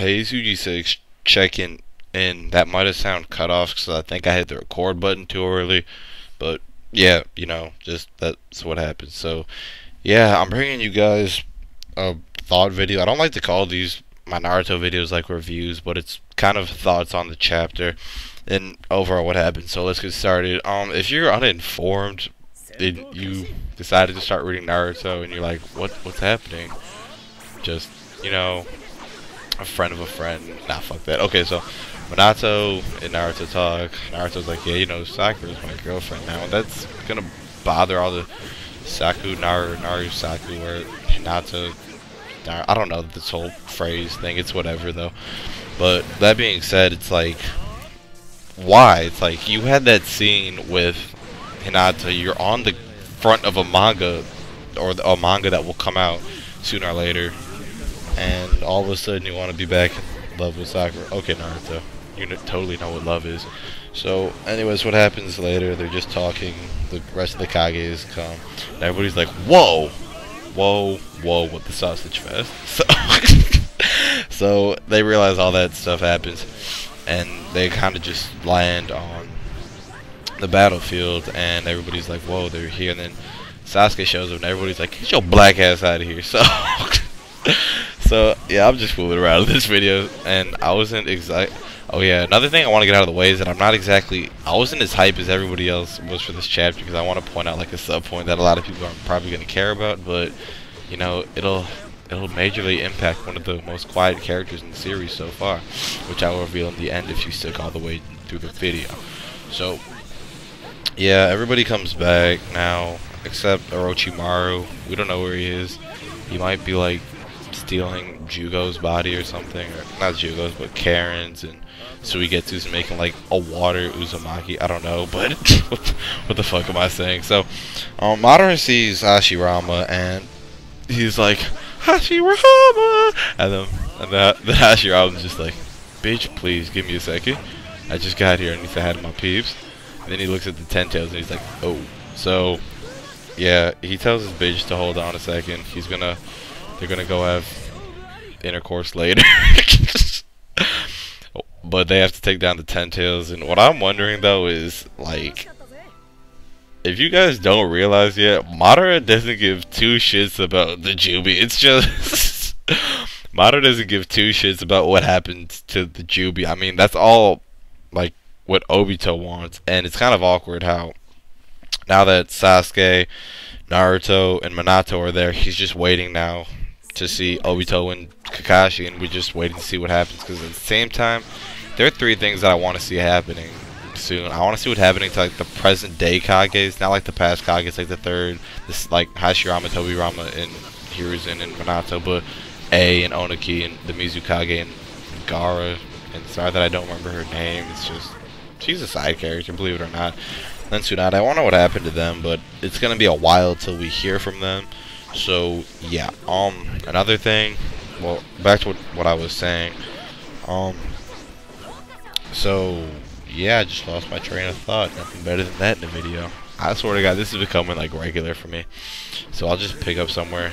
Hey, UG6 checking in. That might have sound cut off because I think I hit the record button too early. But yeah, just that's what happens. So yeah, I'm bringing you guys a thought video. I don't like to call these my Naruto videos like reviews, but it's kind of thoughts on the chapter and overall what happened. So let's get started. If you're uninformed, you decided to start reading Naruto and you're like, what's happening? Just a friend of a friend. Nah, fuck that. Okay, so Minato and Naruto talk. Naruto's like, yeah, Sakura's my girlfriend now. That's gonna bother all the Naru Saku, or Hinata. I don't know this whole phrase thing. It's whatever though. But that being said, it's like, why? It's like you had that scene with Hinata. You're on the front of a manga, or a manga that will come out sooner or later, and all of a sudden you want to be back in love with Sakura. Okay, Naruto, you totally know what love is. So, anyways, what happens later? They're just talking. The rest of the Kages come, and everybody's like, "Whoa, whoa, whoa!" With the sausage fest. So they realize all that stuff happens, and they kind of just land on the battlefield, and everybody's like, "Whoa, they're here!" And then Sasuke shows up, and everybody's like, "Get your black ass out of here!" So yeah, I'm just fooling around in this video, and I wasn't exact. Oh yeah, another thing I want to get out of the way is that I wasn't as hype as everybody else was for this chapter, because I want to point out like a sub point that a lot of people aren't probably going to care about, but it'll majorly impact one of the most quiet characters in the series so far, which I will reveal in the end if you stick all the way through the video. So yeah, everybody comes back now except Orochimaru. We don't know where he is. He might be like stealing Jugo's body or something, or not Jugo's, but Karen's, and Suigetsu's making like a water Uzumaki. I don't know, but what the fuck am I saying? So, Madara sees Hashirama, and he's like, Hashirama, and then Hashirama's just like, bitch, please give me a second. I just got here and he's ahead of my peeps. And then he looks at the Ten Tails and he's like, oh. So, yeah, he tells his bitch to hold on a second. They're gonna go have intercourse later. But they have to take down the Ten Tails. And what I'm wondering though is, like, if you guys don't realize yet, Madara doesn't give two shits about the Jubi. It's just Madara doesn't give two shits about what happened to the Jubi. I mean, that's all like what Obito wants, and it's kind of awkward how now that Sasuke, Naruto, and Minato are there, he's just waiting now to see Obito and Kakashi, and we're just waiting to see what happens, because at the same time, there are three things that I want to see happening soon. I want to see what's happening to like the present day Kages, not like the past Kages, like the third, this like Hashirama, Tobirama, and Hiruzen and Minato, but A and Oniki and the Mizukage and Gaara, and sorry that I don't remember her name. It's just, she's a side character, believe it or not. And then Tsunade, I want to know what happened to them, but it's gonna be a while till we hear from them. So yeah, another thing, well, back to what I was saying. So yeah, I just lost my train of thought. Nothing better than that in the video. I swear to God, this is becoming like regular for me. So I'll just pick up somewhere.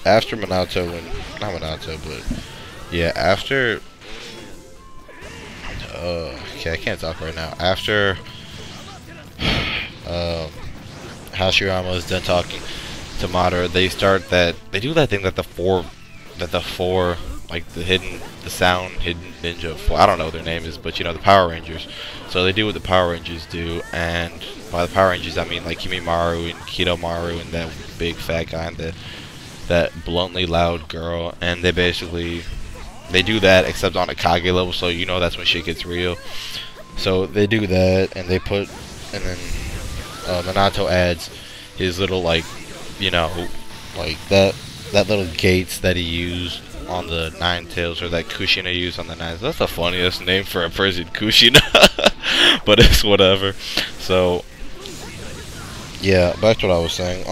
After Minato and not Minato, but yeah, after. Okay, I can't talk right now. After Hashirama is done talking to Madara, they do that thing that the four, like the sound hidden ninja, I don't know what their name is, but the Power Rangers. So they do what the Power Rangers do, and by the Power Rangers I mean like Kimimaru and Kidomaru and that big fat guy and that bluntly loud girl, and they do that except on a Kage level, so that's when shit gets real. So they do that, and then Minato adds his little like that little gates that he used on the Nine Tails, or that Kushina used on the Nine. That's the funniest name for a person, Kushina. But it's whatever. So yeah, back to what I was saying.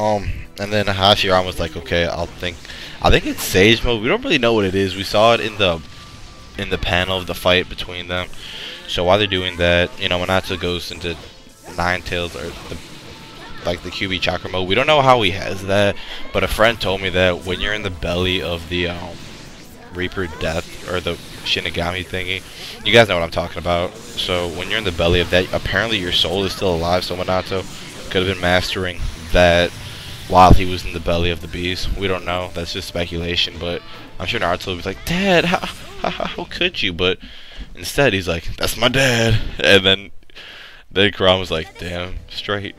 And then Hashirama was like, okay, I think it's Sage Mode. We don't really know what it is. We saw it in the panel of the fight between them. So while they're doing that, Minato goes into Nine Tails, or the QB Chakra mode. We don't know how he has that, but a friend told me that when you're in the belly of the Reaper Death, or the Shinigami thingy. You guys know what I'm talking about. So when you're in the belly of that, apparently your soul is still alive, so Minato could have been mastering that while he was in the belly of the beast. We don't know. That's just speculation, but I'm sure Naruto would be like, Dad, how could you? But instead, he's like, that's my dad. And then Kurama's like, damn, straight.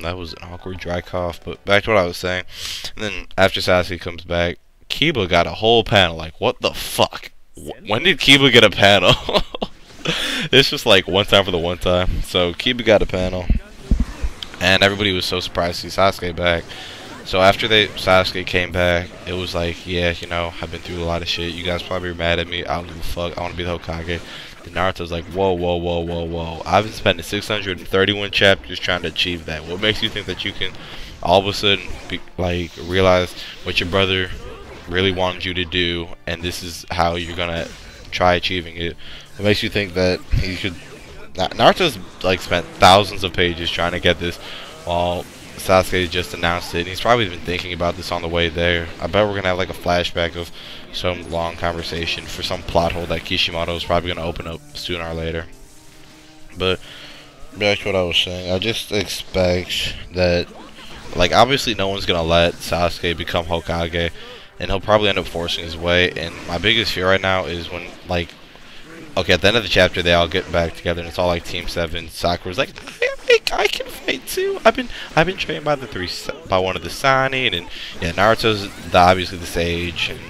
That was an awkward dry cough, but back to what I was saying. And then after Sasuke comes back, Kiba got a whole panel. Like, what the fuck? When did Kiba get a panel? It's just like one time for the one time. So Kiba got a panel, and everybody was so surprised to see Sasuke back. So after Sasuke came back, it was like, yeah, you know, I've been through a lot of shit. You guys probably are mad at me. I don't give a fuck. I want to be the Hokage. And Naruto's like, whoa, whoa, whoa, whoa, whoa. I've been spending 631 chapters trying to achieve that. What makes you think that you can all of a sudden realize what your brother really wanted you to do, and this is how you're gonna try achieving it? What makes you think that he could? Naruto's like spent thousands of pages trying to get this, while Sasuke just announced it, and he's probably been thinking about this on the way there. I bet we're gonna have like a flashback of some long conversation for some plot hole that Kishimoto is probably gonna open up sooner or later. But back to what I was saying, I just expect that, like, obviously no one's gonna let Sasuke become Hokage, and he'll probably end up forcing his way. And my biggest fear right now is when, like, okay, at the end of the chapter they all get back together and it's all like Team 7. Sakura's like, I can fight too. I've been trained by by one of the Sanin, and yeah, Naruto's obviously the sage, and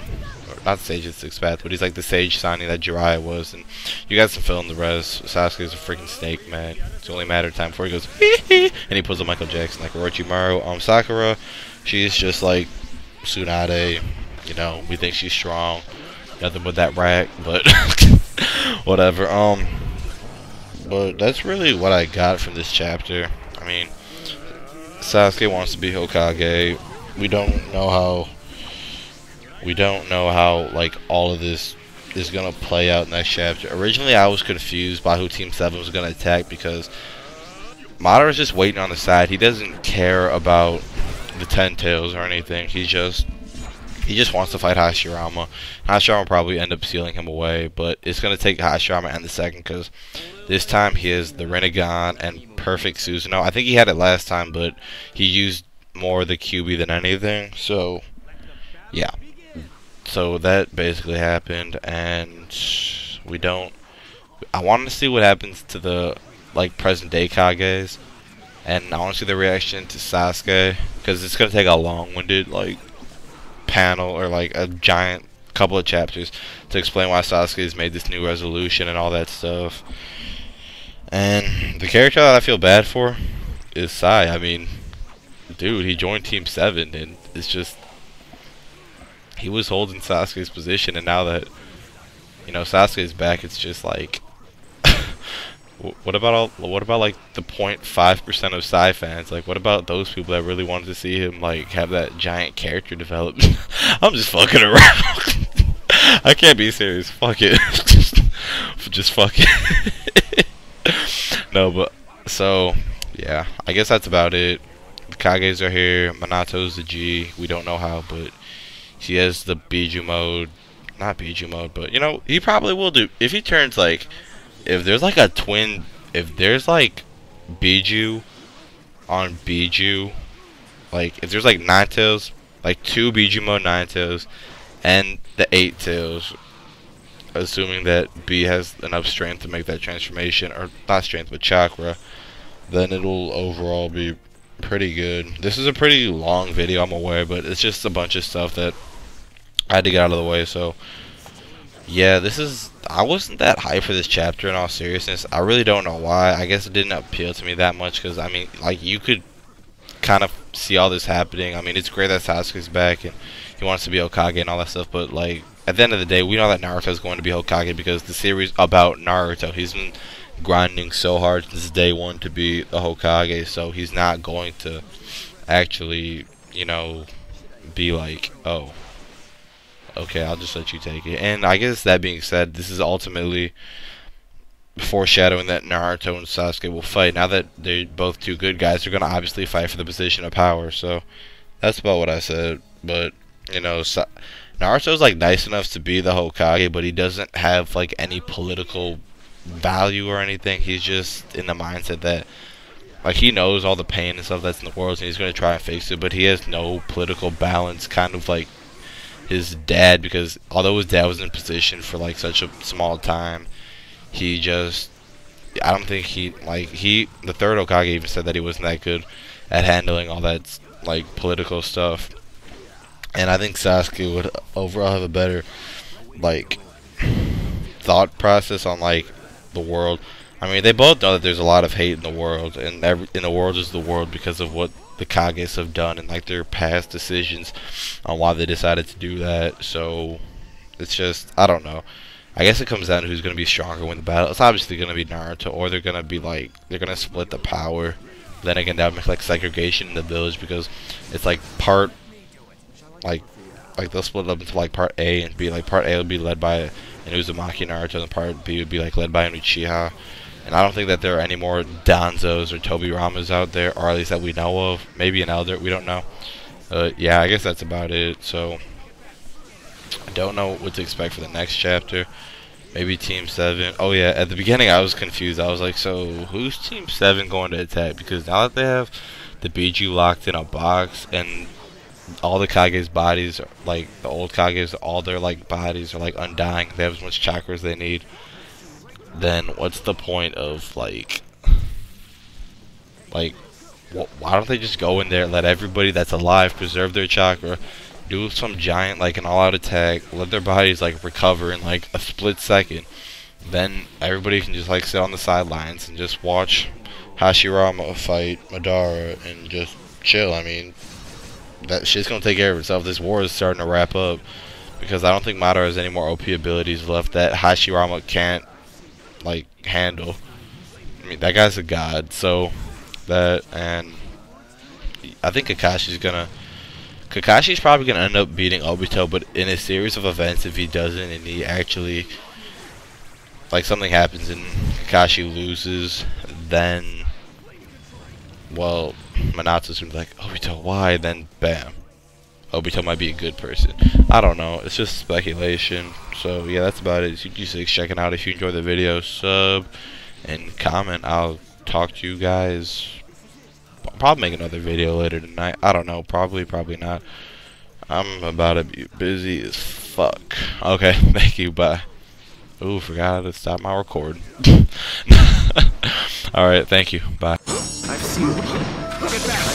or not the sage, it's the sixth path, but he's like the sage Sanin that Jiraiya was, and you guys can fill in the rest. Sasuke's a freaking snake, man. It's only a matter of time before he goes and he pulls a Michael Jackson like Orochimaru. Sakura, she's just like Tsunade, you know, we think she's strong, nothing but that rack, but whatever. But that's really what I got from this chapter. I mean, Sasuke wants to be Hokage. We don't know how like all of this is gonna play out next chapter. Originally I was confused by who Team 7 was gonna attack, because Madara's just waiting on the side. He doesn't care about the Ten Tails or anything. He just wants to fight Hashirama. Hashirama will probably end up sealing him away, but it's going to take Hashirama and the second, because this time he has the Rinnegan and perfect Susanoo. I think he had it last time, but he used more of the QB than anything. So, yeah. So that basically happened, and I want to see what happens to the, like, present-day Kages, and I want to see the reaction to Sasuke, because it's going to take a long-winded, like, panel or like a giant couple of chapters to explain why Sasuke has made this new resolution and all that stuff. And the character that I feel bad for is SAI. I mean, dude, he joined Team 7 and it's just, he was holding Sasuke's position, and now that, you know, Sasuke's back, it's just like what about like the 0.5% of SAI fans? Like, what about those people that really wanted to see him like have that giant character development? I'm just fucking around. I can't be serious. Fuck it. just fuck it. No, but so yeah, I guess that's about it. The Kages are here. Minato's the G. We don't know how, but he has the Biju mode. Not Biju mode, but you know, he probably will do if he turns like. If there's like a twin, if there's like Biju on Biju, like if there's like 9 tails, like 2 Biju mode 9 tails, and the 8 tails, assuming that B has enough strength to make that transformation, or not strength but chakra, then it'll overall be pretty good. This is a pretty long video, I'm aware, but it's just a bunch of stuff that I had to get out of the way. So yeah, I wasn't that hyped for this chapter in all seriousness. I really don't know why. I guess it didn't appeal to me that much, because I mean, like, you could kind of see all this happening. I mean, it's great that Sasuke's back and he wants to be Hokage and all that stuff, but like, at the end of the day, we know that Naruto's going to be Hokage because the series about Naruto, he's been grinding so hard since day one to be a Hokage, so he's not going to actually, you know, be like, oh, okay, I'll just let you take it. And I guess that being said, this is ultimately foreshadowing that Naruto and Sasuke will fight. Now that they're both two good guys, they're going to obviously fight for the position of power. So that's about what I said. But, you know, Naruto's like nice enough to be the Hokage, but he doesn't have like any political value or anything. He's just in the mindset that like he knows all the pain and stuff that's in the world, and he's gonna try and fix it. But he has no political balance, kind of like his dad, because although his dad was in position for like such a small time, he just I don't think the third Hokage even said that he wasn't that good at handling all that like political stuff. And I think Sasuke would overall have a better like thought process on like the world. I mean, they both know that there's a lot of hate in the world, and in the world is the world because of what the Kages have done and like their past decisions on why they decided to do that. So it's just I don't know. I guess it comes down to who's going to be stronger when the battle. It's obviously going to be Naruto, or they're going to be like they're going to split the power. Then again, that would make like segregation in the village because it's like part like they'll split it up into like part A and B. Like part A will be led by an Uzumaki Naruto, and part B would be like led by an Uchiha. And I don't think that there are any more Danzos or Tobiramas out there, or at least that we know of. Maybe an Elder, we don't know. Yeah, I guess that's about it. So I don't know what to expect for the next chapter. Maybe Team 7. Oh yeah, at the beginning I was confused. I was like, so who's Team 7 going to attack? Because now that they have the Biju locked in a box and all the Kage's bodies, like the old Kage's, all their like bodies are like undying. They have as much chakra as they need. Then what's the point of like why don't they just go in there, let everybody that's alive preserve their chakra, do some giant like an all-out attack, let their bodies like recover in like a split second. Then everybody can just like sit on the sidelines and just watch Hashirama fight Madara and just chill. I mean, that shit's gonna take care of itself. This war is starting to wrap up because I don't think Madara has any more OP abilities left that Hashirama can't like handle. I mean, that guy's a god. So that, and I think Kakashi's probably gonna end up beating Obito, but in a series of events, if he doesn't and he actually like something happens and Kakashi loses, then well, Manatsu's gonna be like, Obito, why? Then bam, Obito might be a good person. I don't know. It's just speculation. So yeah, that's about it. CG6 checking out. If you enjoyed the video, sub and comment. I'll talk to you guys. I'll probably make another video later tonight. I don't know. Probably not. I'm about to be busy as fuck. Okay, thank you. Bye. Ooh, forgot to stop my recording. Alright, thank you. Bye. I've seen it. Get back.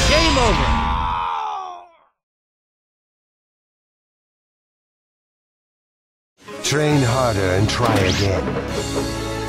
Game over. Train harder and try again.